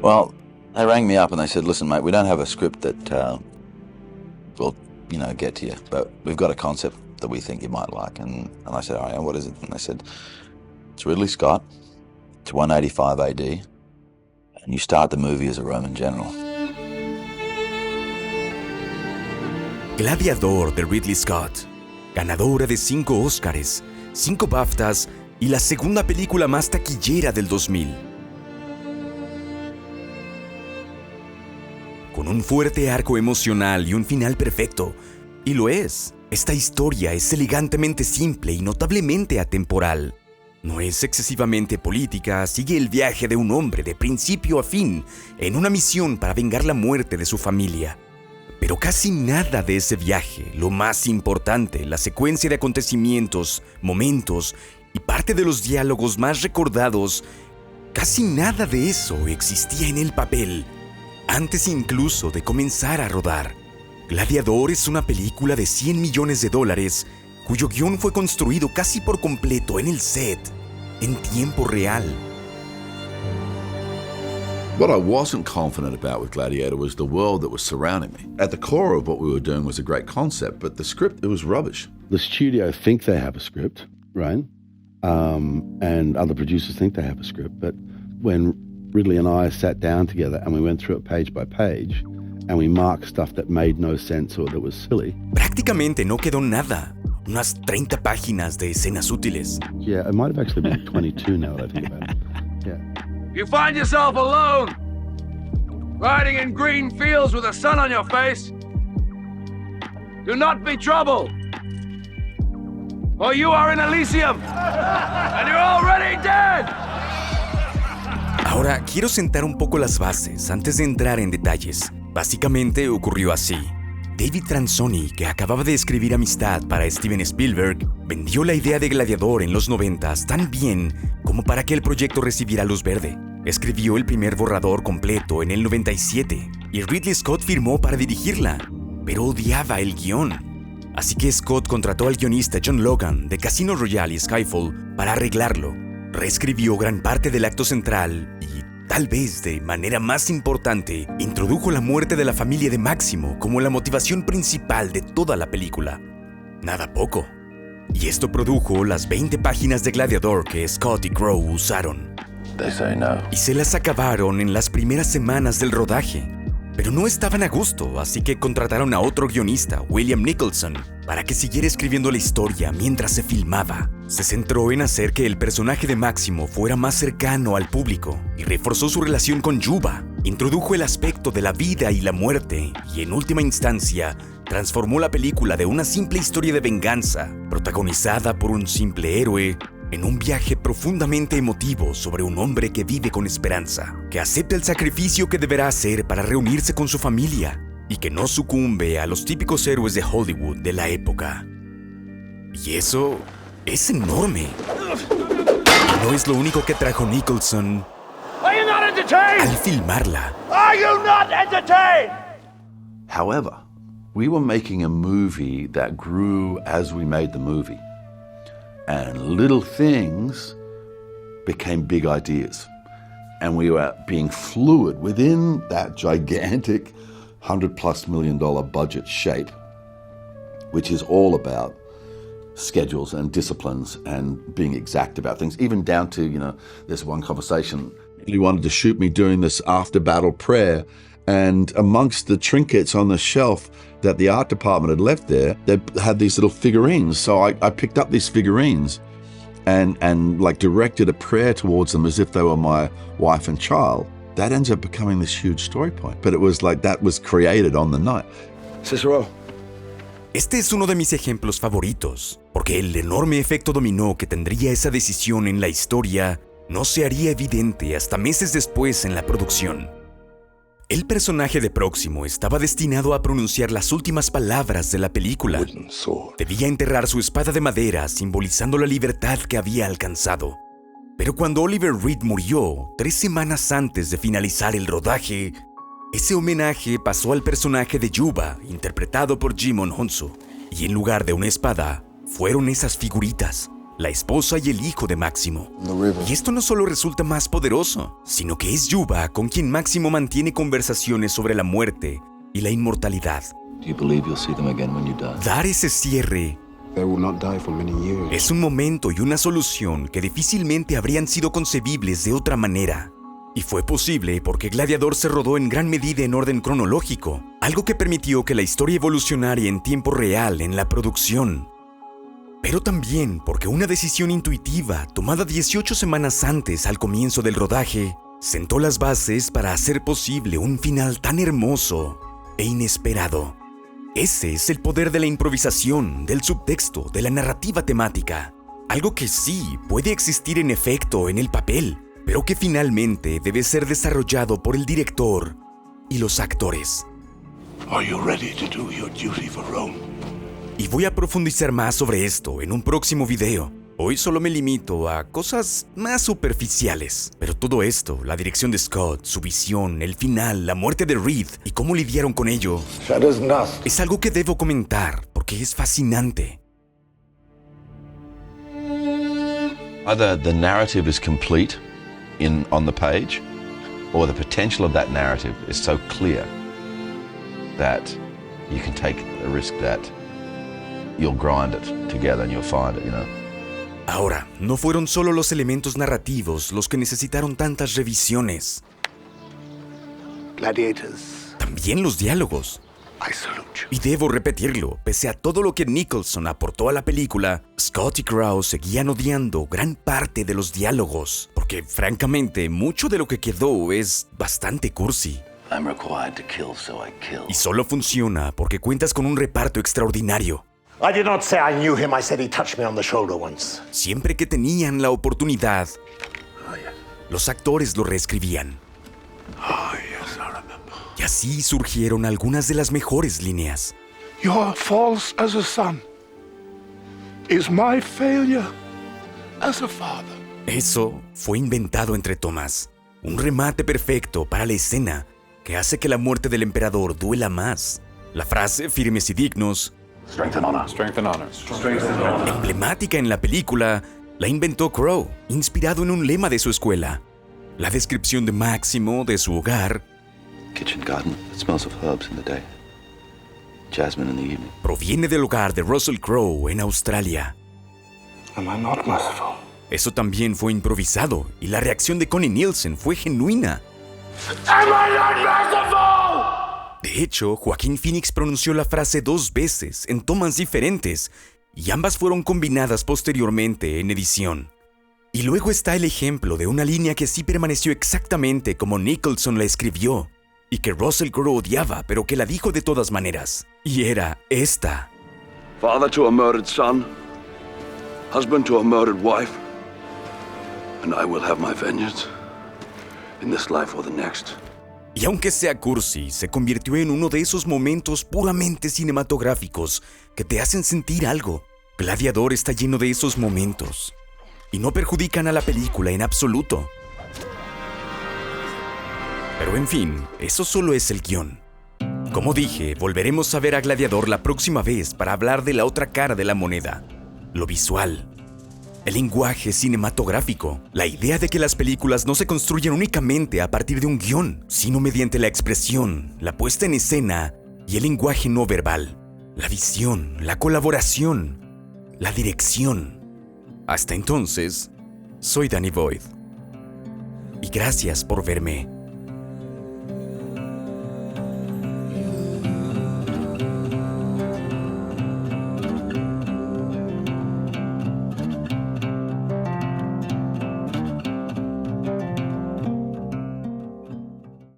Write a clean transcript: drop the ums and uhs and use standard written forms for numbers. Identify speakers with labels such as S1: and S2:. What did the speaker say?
S1: Well, they rang me up and they said, listen, mate, we don't have a script that will, get to you, but we've got a concept that we think you might like. And I said, all right, what is it? And they said, it's Ridley Scott, it's 185 AD, and you start the movie as a Roman general.
S2: Gladiador de Ridley Scott, ganadora de 5 Óscares, 5 BAFTAs y la segunda película más taquillera del 2000. Con un fuerte arco emocional y un final perfecto, y lo es. Esta historia es elegantemente simple y notablemente atemporal. No es excesivamente política, sigue el viaje de un hombre de principio a fin en una misión para vengar la muerte de su familia. Pero casi nada de ese viaje, lo más importante, la secuencia de acontecimientos, momentos y parte de los diálogos más recordados, casi nada de eso existía en el papel, antes incluso de comenzar a rodar. Gladiador es una película de $100 millones, cuyo guión fue construido casi por completo en el set, en tiempo real.
S3: What I wasn't confident about with Gladiator was the world that was surrounding me. At the core of what we were doing was a great concept, but the script, it was rubbish.
S4: The studio think they have a script, right? And other producers think they have a script, but when Ridley and I sat down together and we went through it page by page, and we marked stuff that made no sense or that was silly.
S2: Prácticamente no quedó nada. Unas 30 páginas de escenas útiles.
S4: Yeah, it might have actually been 22 now that I think about it. Yeah.
S5: You find yourself alone, riding in green fields with the sun on your face, do not be troubled, for you are in Elysium, and you're already dead.
S2: Ahora, quiero sentar un poco las bases antes de entrar en detalles. Básicamente ocurrió así. David Franzoni, que acababa de escribir Amistad para Steven Spielberg, vendió la idea de Gladiador en los 90s tan bien como para que el proyecto recibiera luz verde. Escribió el primer borrador completo en el 97 y Ridley Scott firmó para dirigirla, pero odiaba el guión. Así que Scott contrató al guionista John Logan de Casino Royale y Skyfall para arreglarlo. Reescribió gran parte del acto central y, tal vez de manera más importante, introdujo la muerte de la familia de Máximo como la motivación principal de toda la película. Nada poco. Y esto produjo las 20 páginas de Gladiador que Scott y Crowe usaron.
S1: They say no.
S2: Y se las acabaron en las primeras semanas del rodaje. Pero no estaban a gusto, así que contrataron a otro guionista, William Nicholson, para que siguiera escribiendo la historia mientras se filmaba. Se centró en hacer que el personaje de Máximo fuera más cercano al público y reforzó su relación con Juba. Introdujo el aspecto de la vida y la muerte y, en última instancia, transformó la película de una simple historia de venganza, protagonizada por un simple héroe, en un viaje profundamente emotivo sobre un hombre que vive con esperanza, que acepta el sacrificio que deberá hacer para reunirse con su familia y que no sucumbe a los típicos héroes de Hollywood de la época. Y eso es enorme. Y no es lo único que trajo Nicholson al filmarla.
S5: Are you not entertained?
S3: However, we were making a movie that grew as we made the movie. And little things became big ideas. And we were being fluid within that gigantic $100+ million budget shape, which is all about schedules and disciplines and being exact about things, even down to, there's one conversation. He wanted to shoot me doing this after-battle prayer, and amongst the trinkets on the shelf that the art department had left there, they had these little figurines. So I picked up these figurines and like directed a prayer towards them as if they were my wife and child. That ends up becoming this huge story point. But it was like that was created on the night.
S5: Cicero.
S2: Este es uno de mis ejemplos favoritos, porque el enorme efecto dominó que tendría esa decisión en la historia no se haría evidente hasta meses después en la producción. El personaje de Próximo estaba destinado a pronunciar las últimas palabras de la película. Debía enterrar su espada de madera, simbolizando la libertad que había alcanzado. Pero cuando Oliver Reed murió, 3 semanas antes de finalizar el rodaje, ese homenaje pasó al personaje de Juba, interpretado por Djimon Hounsou, y en lugar de una espada, fueron esas figuritas. la esposa y el hijo de Máximo. Y esto no solo resulta más poderoso, sino que es Yuba con quien Máximo mantiene conversaciones sobre la muerte y la inmortalidad. Dar ese cierre es un momento y una solución que difícilmente habrían sido concebibles de otra manera. Y fue posible porque Gladiador se rodó en gran medida en orden cronológico, algo que permitió que la historia evolucionara en tiempo real en la producción. Pero también porque una decisión intuitiva, tomada 18 semanas antes al comienzo del rodaje, sentó las bases para hacer posible un final tan hermoso e inesperado. Ese es el poder de la improvisación, del subtexto, de la narrativa temática. Algo que sí puede existir en efecto en el papel, pero que finalmente debe ser desarrollado por el director y los actores.
S6: Are you ready to do your duty for Rome?
S2: Y voy a profundizar más sobre esto en un próximo video. Hoy solo me limito a cosas más superficiales. Pero todo esto, la dirección de Scott, su visión, el final, la muerte de Reed y cómo lidiaron con ello, es algo que debo comentar porque es fascinante.
S3: Either the narrative is complete on the page, or the potential of that narrative is so clear that you can take a risk that you'll grind it together and you'll find it,
S2: Ahora, no fueron solo los elementos narrativos los que necesitaron tantas revisiones.
S6: Gladiators,
S2: También los diálogos.
S6: I salute you.
S2: Y debo repetirlo, pese a todo lo que Nicholson aportó a la película, Scott y Crowe seguían odiando gran parte de los diálogos, porque francamente mucho de lo que quedó es bastante cursi.
S1: I'm required to kill, so I kill.
S2: Y solo funciona porque cuentas con un reparto extraordinario.
S6: I did not say I knew him. I said he touched me on the shoulder once.
S2: Siempre que tenían la oportunidad, los actores lo reescribían.
S6: Oh, yes, I remember.
S2: Y así surgieron algunas de las mejores líneas.
S6: Your false as a son is my failure as a father.
S2: Eso fue inventado entre tomas. Un remate perfecto para la escena que hace que la muerte del emperador duela más. La frase firmes y dignos,
S6: Strength and honor. Strength and honor. Strength and honor.
S2: emblemática en la película, la inventó Crowe, inspirado en un lema de su escuela. La descripción de Máximo de su hogar
S1: Kitchen garden. It smells of herbs in the day. Jasmine in the evening.
S2: proviene del hogar de Russell Crowe en Australia.
S6: Am I not merciful?
S2: Eso también fue improvisado y la reacción de Connie Nielsen fue genuina.
S6: Am I not merciful?
S2: De hecho, Joaquín Phoenix pronunció la frase 2 veces en tomas diferentes y ambas fueron combinadas posteriormente en edición. Y luego está el ejemplo de una línea que sí permaneció exactamente como Nicholson la escribió y que Russell Crowe odiaba, pero que la dijo de todas maneras. Y era esta.
S6: Father to a murdered son, husband to a murdered wife, and I will have my vengeance in this life or the next.
S2: Y aunque sea cursi, se convirtió en uno de esos momentos puramente cinematográficos que te hacen sentir algo. Gladiador está lleno de esos momentos y no perjudican a la película en absoluto. Pero en fin, eso solo es el guión. Como dije, volveremos a ver a Gladiador la próxima vez para hablar de la otra cara de la moneda, lo visual. El lenguaje cinematográfico, la idea de que las películas no se construyen únicamente a partir de un guión, sino mediante la expresión, la puesta en escena y el lenguaje no verbal, la visión, la colaboración, la dirección. Hasta entonces, soy Danny Boyd. Y gracias por verme.